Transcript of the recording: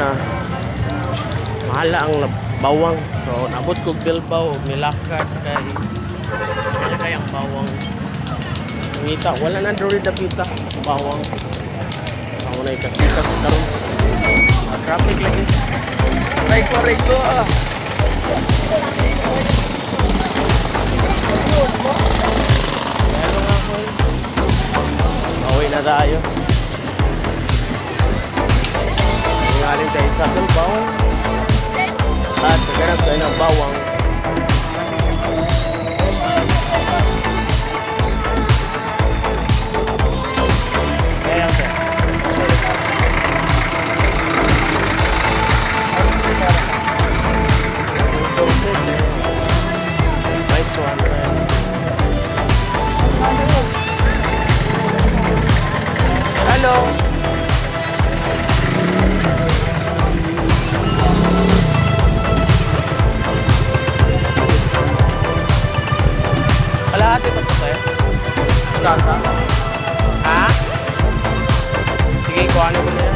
nga mahala ang bawang. So nabot ko Bilbao nilakad kay ano kayang bawang. Ngita wala na diri dapita bawang. Ako na ikasikas karon. Traffic lagi. Aray ko ah. Meron ako eh. Mauwi na tayo. Ngaling tayo sa Bilbao. At naghanap tayo ng bawang. Ayan sir. Nice one, man. Hello. Kalahati pa po tayo. Start ha? Sige, kuhanin ko na yan.